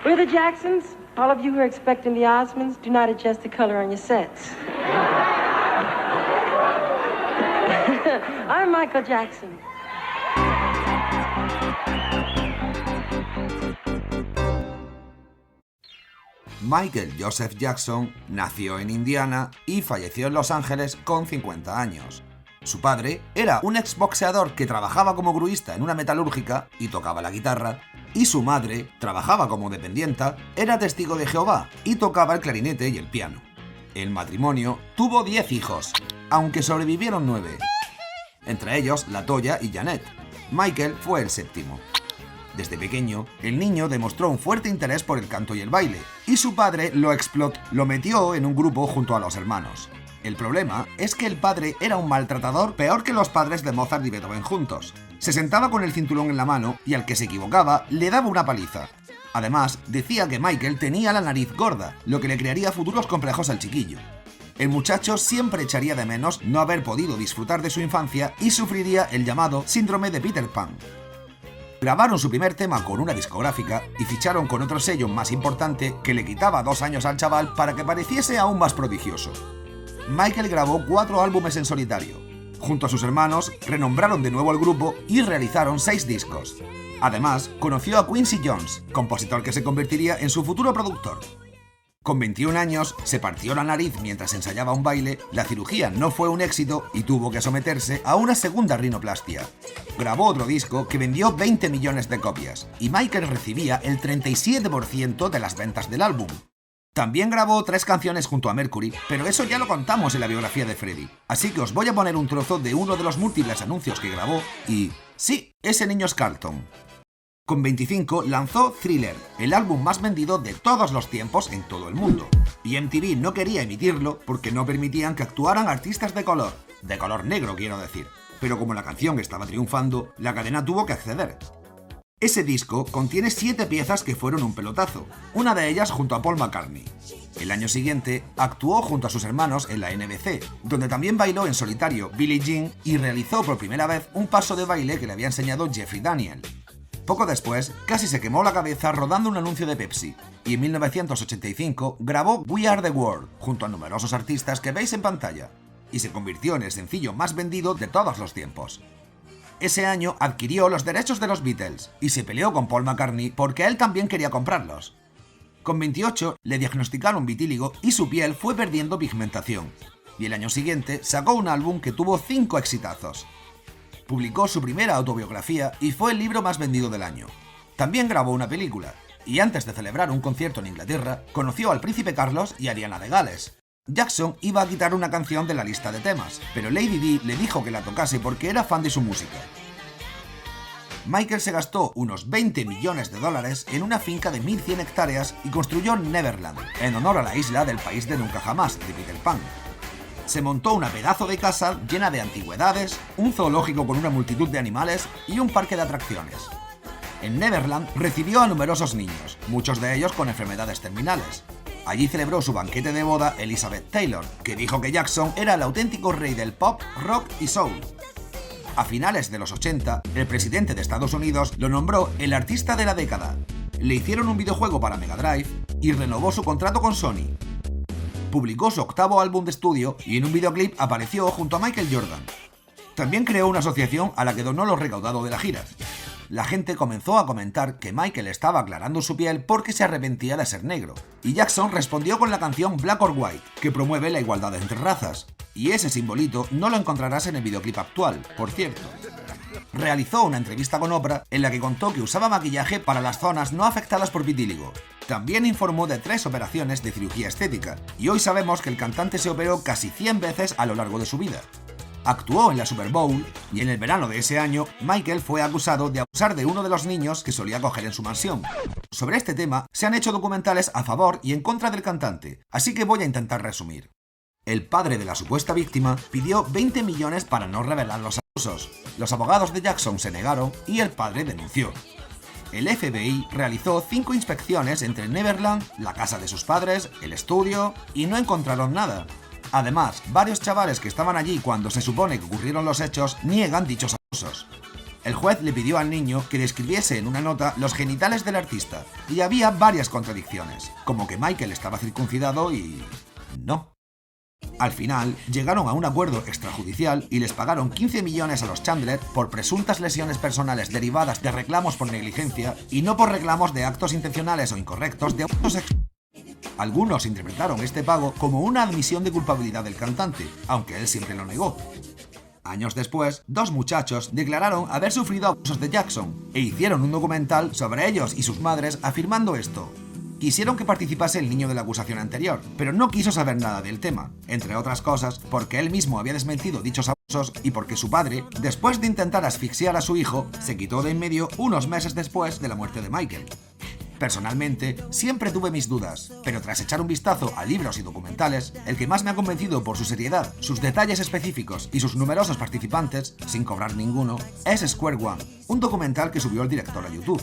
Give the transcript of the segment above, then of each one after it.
We're the Jacksons. All of you who are expecting the Osmonds, do not adjust the color on your sets. I'm Michael Jackson. Michael Joseph Jackson nació en Indiana y falleció en Los Ángeles con 50 años. Su padre era un exboxeador que trabajaba como gruista en una metalúrgica y tocaba la guitarra, y su madre trabajaba como dependienta, era testigo de Jehová y tocaba el clarinete y el piano. El matrimonio tuvo 10 hijos, aunque sobrevivieron 9, entre ellos LaToya y Janet. Michael fue el séptimo. Desde pequeño, el niño demostró un fuerte interés por el canto y el baile, y su padre lo metió en un grupo junto a los hermanos. El problema es que el padre era un maltratador peor que los padres de Mozart y Beethoven juntos. Se sentaba con el cinturón en la mano y al que se equivocaba le daba una paliza. Además, decía que Michael tenía la nariz gorda, lo que le crearía futuros complejos al chiquillo. El muchacho siempre echaría de menos no haber podido disfrutar de su infancia y sufriría el llamado síndrome de Peter Pan. Grabaron su primer tema con una discográfica y ficharon con otro sello más importante que le quitaba 2 años al chaval para que pareciese aún más prodigioso. Michael grabó 4 álbumes en solitario. Junto a sus hermanos, renombraron de nuevo el grupo y realizaron 6 discos. Además, conoció a Quincy Jones, compositor que se convertiría en su futuro productor. Con 21 años, se partió la nariz mientras ensayaba un baile, la cirugía no fue un éxito y tuvo que someterse a una segunda rinoplastia. Grabó otro disco que vendió 20 millones de copias y Michael recibía el 37% de las ventas del álbum. También grabó 3 canciones junto a Mercury, pero eso ya lo contamos en la biografía de Freddie, así que os voy a poner un trozo de uno de los múltiples anuncios que grabó y... sí, ese niño es Carlton. Con 25 lanzó Thriller, el álbum más vendido de todos los tiempos en todo el mundo. Y MTV no quería emitirlo porque no permitían que actuaran artistas de color negro quiero decir. Pero como la canción estaba triunfando, la cadena tuvo que acceder. Ese disco contiene 7 piezas que fueron un pelotazo, una de ellas junto a Paul McCartney. El año siguiente actuó junto a sus hermanos en la NBC, donde también bailó en solitario Billie Jean y realizó por primera vez un paso de baile que le había enseñado Jeffrey Daniel. Poco después, casi se quemó la cabeza rodando un anuncio de Pepsi, y en 1985 grabó We Are The World junto a numerosos artistas que veis en pantalla, y se convirtió en el sencillo más vendido de todos los tiempos. Ese año adquirió los derechos de los Beatles y se peleó con Paul McCartney porque él también quería comprarlos. Con 28 le diagnosticaron vitíligo y su piel fue perdiendo pigmentación, y el año siguiente sacó un álbum que tuvo 5 exitazos. Publicó su primera autobiografía y fue el libro más vendido del año. También grabó una película, y antes de celebrar un concierto en Inglaterra, conoció al príncipe Carlos y a Diana de Gales. Jackson iba a quitar una canción de la lista de temas, pero Lady Di le dijo que la tocase porque era fan de su música. Michael se gastó unos 20 millones de dólares en una finca de 1100 hectáreas y construyó Neverland, en honor a la isla del país de nunca jamás, de Peter Pan. Se montó una pedazo de casa llena de antigüedades, un zoológico con una multitud de animales y un parque de atracciones. En Neverland recibió a numerosos niños, muchos de ellos con enfermedades terminales. Allí celebró su banquete de boda Elizabeth Taylor, que dijo que Jackson era el auténtico rey del pop, rock y soul. A finales de los 80, el presidente de Estados Unidos lo nombró el artista de la década. Le hicieron un videojuego para Mega Drive y renovó su contrato con Sony. Publicó su 8º álbum de estudio y en un videoclip apareció junto a Michael Jordan. También creó una asociación a la que donó lo recaudado de la gira. La gente comenzó a comentar que Michael estaba aclarando su piel porque se arrepentía de ser negro, y Jackson respondió con la canción Black or White, que promueve la igualdad entre razas, y ese simbolito no lo encontrarás en el videoclip actual, por cierto. Realizó una entrevista con Oprah en la que contó que usaba maquillaje para las zonas no afectadas por vitíligo. También informó de 3 operaciones de cirugía estética, y hoy sabemos que el cantante se operó casi 100 veces a lo largo de su vida. Actuó en la Super Bowl y en el verano de ese año, Michael fue acusado de abusar de uno de los niños que solía acoger en su mansión. Sobre este tema se han hecho documentales a favor y en contra del cantante, así que voy a intentar resumir. El padre de la supuesta víctima pidió 20 millones para no revelar los abusos. Los abogados de Jackson se negaron y el padre denunció. El FBI realizó 5 inspecciones entre Neverland, la casa de sus padres, el estudio y no encontraron nada. Además, varios chavales que estaban allí cuando se supone que ocurrieron los hechos niegan dichos abusos. El juez le pidió al niño que describiese en una nota los genitales del artista, y había varias contradicciones, como que Michael estaba circuncidado y... no. Al final, llegaron a un acuerdo extrajudicial y les pagaron 15 millones a los Chandler por presuntas lesiones personales derivadas de reclamos por negligencia y no por reclamos de actos intencionales o incorrectos de abusos sexuales. Algunos interpretaron este pago como una admisión de culpabilidad del cantante, aunque él siempre lo negó. Años después, dos muchachos declararon haber sufrido abusos de Jackson e hicieron un documental sobre ellos y sus madres afirmando esto. Quisieron que participase el niño de la acusación anterior, pero no quiso saber nada del tema, entre otras cosas porque él mismo había desmentido dichos abusos y porque su padre, después de intentar asfixiar a su hijo, se quitó de en medio unos meses después de la muerte de Michael. Personalmente, siempre tuve mis dudas, pero tras echar un vistazo a libros y documentales, el que más me ha convencido por su seriedad, sus detalles específicos y sus numerosos participantes, sin cobrar ninguno, es Square One, un documental que subió el director a YouTube.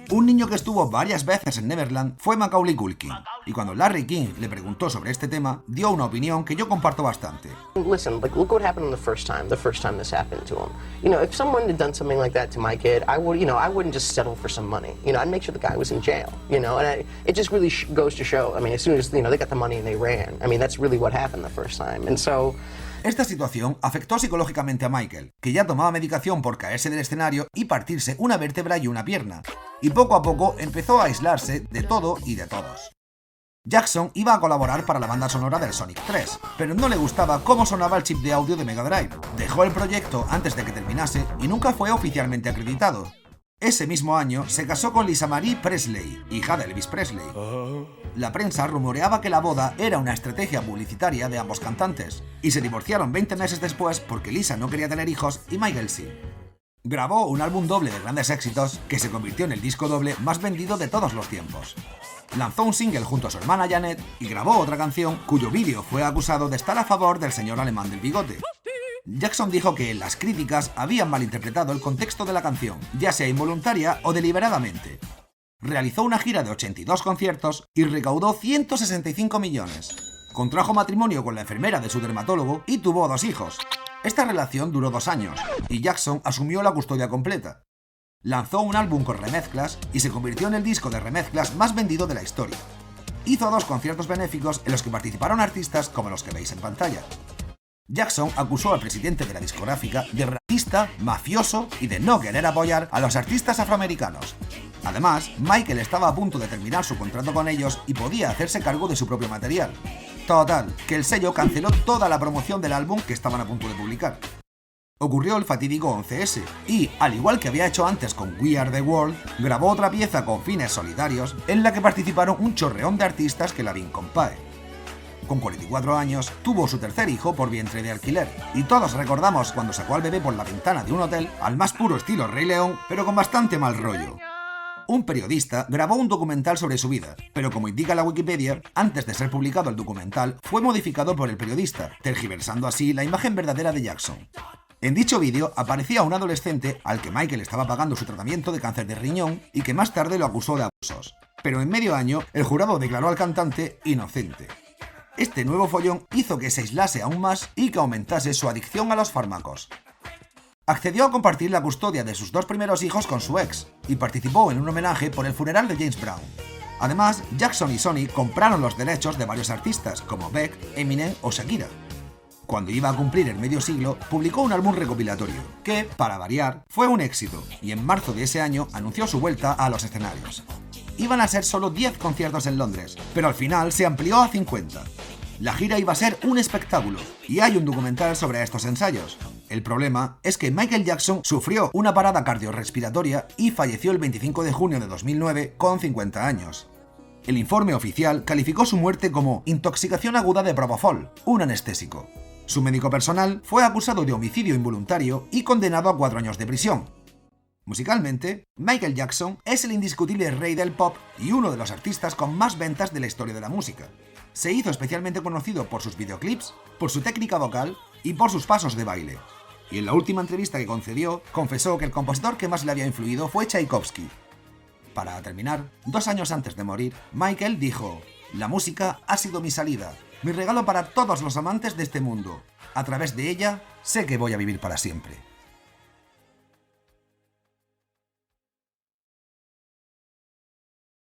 Un niño que estuvo varias veces en Neverland fue Macaulay Culkin, y cuando Larry King le preguntó sobre este tema, dio una opinión que yo comparto bastante. Listen, like, look what happened the first time this happened to him. You know, if someone had done something like that to my kid, I wouldn't just settle for some money. You know, I'd make sure the guy was in jail, you know, and it just really goes to show, I mean, as soon as, they got the money and they ran, I mean, that's really what happened the first time, and so... Esta situación afectó psicológicamente a Michael, que ya tomaba medicación por caerse del escenario y partirse una vértebra y una pierna, y poco a poco empezó a aislarse de todo y de todos. Jackson iba a colaborar para la banda sonora del Sonic 3, pero no le gustaba cómo sonaba el chip de audio de Mega Drive. Dejó el proyecto antes de que terminase y nunca fue oficialmente acreditado. Ese mismo año se casó con Lisa Marie Presley, hija de Elvis Presley. La prensa rumoreaba que la boda era una estrategia publicitaria de ambos cantantes, y se divorciaron 20 meses después porque Lisa no quería tener hijos y Michael sí. Grabó un álbum doble de grandes éxitos que se convirtió en el disco doble más vendido de todos los tiempos. Lanzó un single junto a su hermana Janet y grabó otra canción cuyo vídeo fue acusado de estar a favor del señor alemán del bigote. Jackson dijo que las críticas habían malinterpretado el contexto de la canción, ya sea involuntaria o deliberadamente. Realizó una gira de 82 conciertos y recaudó 165 millones. Contrajo matrimonio con la enfermera de su dermatólogo y tuvo 2 hijos. Esta relación duró 2 años y Jackson asumió la custodia completa. Lanzó un álbum con remezclas y se convirtió en el disco de remezclas más vendido de la historia. Hizo 2 conciertos benéficos en los que participaron artistas como los que veis en pantalla. Jackson acusó al presidente de la discográfica de racista, mafioso y de no querer apoyar a los artistas afroamericanos. Además, Michael estaba a punto de terminar su contrato con ellos y podía hacerse cargo de su propio material. Total, que el sello canceló toda la promoción del álbum que estaban a punto de publicar. Ocurrió el fatídico 11S y, al igual que había hecho antes con We Are The World, grabó otra pieza con fines solidarios en la que participaron un chorreón de artistas que la vincompae. Con 44 años, tuvo su tercer hijo por vientre de alquiler, y todos recordamos cuando sacó al bebé por la ventana de un hotel al más puro estilo Rey León, pero con bastante mal rollo. Un periodista grabó un documental sobre su vida, pero como indica la Wikipedia, antes de ser publicado el documental, fue modificado por el periodista, tergiversando así la imagen verdadera de Jackson. En dicho vídeo aparecía un adolescente al que Michael estaba pagando su tratamiento de cáncer de riñón y que más tarde lo acusó de abusos. Pero en medio año, el jurado declaró al cantante inocente. Este nuevo follón hizo que se aislase aún más y que aumentase su adicción a los fármacos. Accedió a compartir la custodia de sus 2 primeros hijos con su ex y participó en un homenaje por el funeral de James Brown. Además, Jackson y Sony compraron los derechos de varios artistas como Beck, Eminem o Shakira. Cuando iba a cumplir el medio siglo, publicó un álbum recopilatorio que, para variar, fue un éxito y en marzo de ese año anunció su vuelta a los escenarios. Iban a ser solo 10 conciertos en Londres, pero al final se amplió a 50. La gira iba a ser un espectáculo, y hay un documental sobre estos ensayos. El problema es que Michael Jackson sufrió una parada cardiorrespiratoria y falleció el 25 de junio de 2009 con 50 años. El informe oficial calificó su muerte como intoxicación aguda de propofol, un anestésico. Su médico personal fue acusado de homicidio involuntario y condenado a 4 años de prisión. Musicalmente, Michael Jackson es el indiscutible rey del pop y uno de los artistas con más ventas de la historia de la música. Se hizo especialmente conocido por sus videoclips, por su técnica vocal y por sus pasos de baile. Y en la última entrevista que concedió, confesó que el compositor que más le había influido fue Tchaikovsky. Para terminar, 2 años antes de morir, Michael dijo: «La música ha sido mi salida, mi regalo para todos los amantes de este mundo. A través de ella, sé que voy a vivir para siempre».